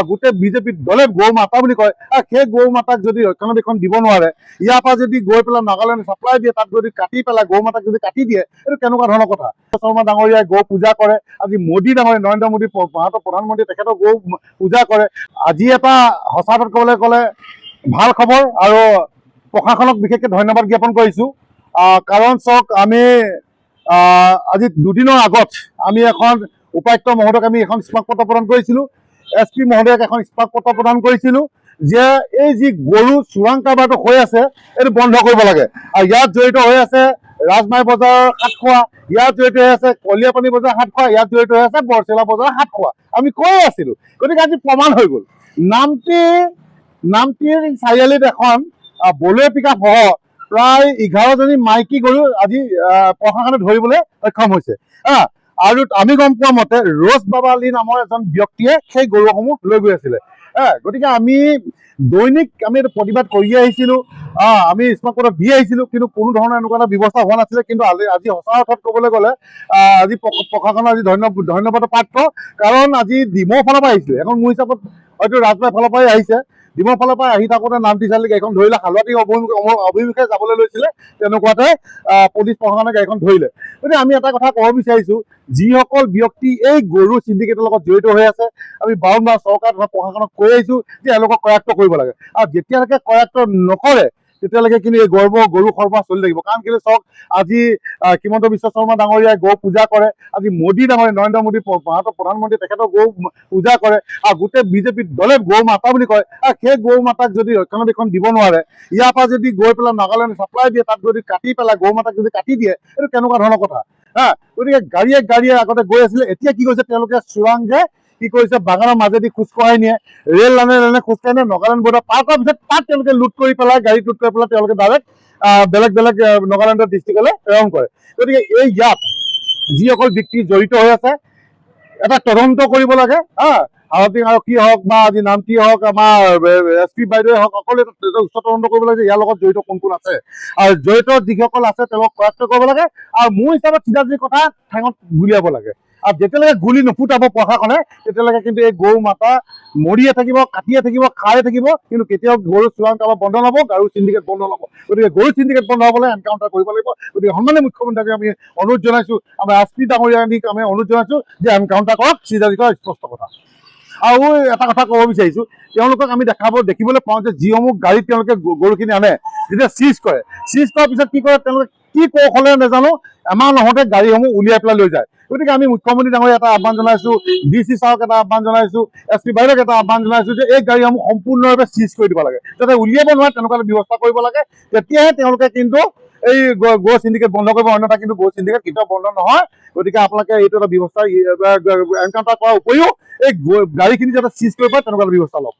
গোটেই বিজেপি দলে গৌ মাতা বুলি কয় সেই গৌ মাতাক যদি ৰক্ষণাবেক্ষণ দিব নোৱাৰে ইয়াৰ পৰা যদি গৈ পেলাই নাগালেণ্ড ছাপ্লাই দিয়ে তাত যদি কাটি পেলাই গৌ মাতাক যদি কাটি দিয়ে এইটো কেনেকুৱা ধৰণৰ কথা শৰ্মা ডাঙৰীয়াই গৌ পূজা কৰে আজি মোদী ডাঙৰীয়া নৰেন্দ্ৰ মোদী ভাৰতৰ প্ৰধানমন্ত্ৰী তেখেতৰ গৌ পূজা কৰে আজি এটা সঁচা কথা ক'বলৈ গ'লে ভাল খবৰ আৰু প্ৰশাসনক বিশেষকৈ ধন্যবাদ জ্ঞাপন কৰিছোঁ কাৰণ চাওক আমি আজি দুদিনৰ আগত আমি এখন উপায়ুক্ত মহোদয়ক আমি এখন স্মাৰকপত্ৰ প্ৰদান কৰিছিলোঁ SP মহোদয়ক এখন স্মাৰকপত্ৰ প্ৰদান কৰিছিলোঁ যে এই যি গৰু চোৰাং কাৰবাৰটো হৈ আছে এইটো বন্ধ কৰিব লাগে আৰু ইয়াত জড়িত হৈ আছে ৰাজমাই বজাৰৰ সাতখোৱা ইয়াত জড়িত হৈ আছে কলিয়াপানী বজাৰ সাতখোৱা ইয়াত জড়িত হৈ আছে বৰচেলা বজাৰৰ সাতখোৱা আমি কৈ আছিলোঁ গতিকে আজি প্ৰমাণ হৈ গ'ল নামটিৰ চাৰিআলিত এখন বলুৱে পিকআপ সহ প্ৰায় 11জনী মাইকী গৰু আজি প্ৰশাসনে ধৰিবলৈ সক্ষম হৈছে আৰু আমি গম পোৱা মতে ৰোজ বাবা আলী নামৰ এজন ব্যক্তিয়ে সেই গৰুসমূহ লৈ গৈ আছিলে গতিকে আমি দৈনিক আমি এইটো প্ৰতিবাদ কৰি আহিছিলোঁ আমি স্মাৰকপত্ৰ দি আহিছিলোঁ কিন্তু কোনো ধৰণৰ এনেকুৱা এটা ব্যৱস্থা হোৱা নাছিলে কিন্তু আজি সঁচা অৰ্থত ক'বলৈ গ'লে আজি প্ৰশাসনৰ আজি ধন্যবাদৰ পাত্ৰ কাৰণ আজি ডিমৰ ফালৰ পৰা আহিছিলে এখন মোৰ হিচাপত হয়তো ৰাজমাইৰ ফালৰ পৰাই আহিছে ডিমৰ ফালৰ পৰা আহি থাকোঁতে নামটি চাৰিআলি গাড়ীখন ধৰিলে হালুৱাটি অভিমুখে যাবলৈ লৈছিলে তেনেকুৱাতে পুলিচ প্ৰশাসনে গাড়ীখন ধৰিলে গতিকে আমি এটা কথা ক'ব বিচাৰিছোঁ যিসকল ব্যক্তি এই গৰু চিণ্ডিকেটৰ লগত জড়িত হৈ আছে আমি বাৰম্বাৰ চৰকাৰ তথা প্ৰশাসনক কৈ আহিছোঁ যে এওঁলোকক কৰায়ত্ব কৰিব লাগে আৰু যেতিয়ালৈকে কৰায়ত্ব নকৰে তেতিয়ালৈকে কিন্তু এই গৰু সৰবৰাহ চলি থাকিব কাৰণ কেলৈ চাওক আজি হিমন্ত বিশ্ব শৰ্মা ডাঙৰীয়াই গৌ পূজা কৰে আজি মোদী ডাঙৰীয়া নৰেন্দ্ৰ মোদী ভাৰতৰ প্ৰধানমন্ত্ৰী তেখেতৰ গৌ পূজা কৰে আৰু গোটেই বিজেপি দলে গৌ মাতা বুলি কয় সেই গৌ মাতাক যদি ৰক্ষণাবেক্ষণ দিব নোৱাৰে ইয়াৰ পৰা যদি গৈ পেলাই নাগালেণ্ড ছাপ্লাই দিয়ে তাত যদি কাটি পেলাই গৌ মাতাক যদি কাটি দিয়ে এইটো কেনেকুৱা ধৰণৰ কথা গতিকে গাড়ীয়ে আগতে গৈ আছিলে এতিয়া কি কৰিছে তেওঁলোকে চোৰাংকে কি কৰিছে বাগানৰ মাজেদি খোজকঢ়াই নিয়ে ৰেল লাইনে খোজকাঢ়ি নিয়ে নাগালেণ্ড বৰ্ডাৰ পাৰ কৰাৰ পিছত তাত তেওঁলোকে লুট কৰি পেলাই গাড়ীত লুট কৰি পেলাই তেওঁলোকে ডাইৰেক্ট বেলেগ নাগালেণ্ডৰ ডিষ্ট্ৰিক্টলৈ প্ৰেৰণ কৰে গতিকে এই ইয়াত যিসকল ব্যক্তি জড়িত হৈ আছে এটা তদন্ত কৰিব লাগে আৰক্ষী আৰক্ষী হওক বা আজি নামটি হওক আমাৰ SP বাইদেৱে হওক সকলোৱে এটা উচ্চ তদন্ত কৰিব লাগে যে ইয়াৰ লগত জড়িত কোন কোন আছে আৰু জড়িত যিসকল আছে তেওঁলোকক কৰায়ত্ব কৰিব লাগে আৰু মোৰ হিচাপত চিধা যি কথা ঠেঙত গুলিয়াব লাগে আৰু যেতিয়ালৈকে গুলি নুফুটাব প্ৰশাসনে তেতিয়ালৈকে কিন্তু এই গৰু মাতা মৰিয়ে থাকিব কাটিয়ে থাকিব খায়ে থাকিব কিন্তু কেতিয়াও গৰু চোৰাং কাৰবাৰ বন্ধ নহ'ব গৰু চিণ্ডিকেট বন্ধ নহ'ব গতিকে গৰু চিণ্ডিকেট বন্ধ হ'বলৈ এনকাউণ্টাৰ কৰিব লাগিব গতিকে সন্মানীয় মুখ্যমন্ত্ৰীক আমি অনুৰোধ জনাইছোঁ আমাৰ SP ডাঙৰীয়াক আমি অনুৰোধ জনাইছোঁ যে এনকাউণ্টাৰ কৰক চিধা স্পষ্ট কথা আৰু এটা কথা ক'ব বিচাৰিছোঁ তেওঁলোকক আমি দেখিবলৈ পাওঁ যে যিসমূহ গাড়ীত তেওঁলোকে গৰুখিনি আনে যেতিয়া চিজ কৰাৰ পিছত কি কৰে তেওঁলোকে কি কৌশলে নাজানো এমাহ নহওঁতে গাড়ীসমূহ উলিয়াই পেলাই লৈ যায় গতিকে আমি মুখ্যমন্ত্ৰী ডাঙৰীয়াক এটা আহ্বান জনাইছোঁ DC ছাৰক এটা আহ্বান জনাইছোঁ SP বাইদেউক এটা আহ্বান জনাইছোঁ যে এই গাড়ীসমূহ সম্পূৰ্ণভাৱে চিজ কৰি দিব লাগে যাতে উলিয়াব নোৱাৰে তেনেকুৱা এটা ব্যৱস্থা কৰিব লাগে তেতিয়াহে তেওঁলোকে কিন্তু এই গৰু চিণ্ডিকেট বন্ধ কৰিব অন্যথা কিন্তু গৰু চিণ্ডিকেট কেতিয়াও বন্ধ নহয় গতিকে আপোনালোকে এইটো এটা ব্যৱস্থা এনকাউণ্টাৰ কৰাৰ উপৰিও এই গাড়ীখিনি যাতে চিজ কৰিব পাৰে তেনেকুৱা এটা ব্যৱস্থা লওক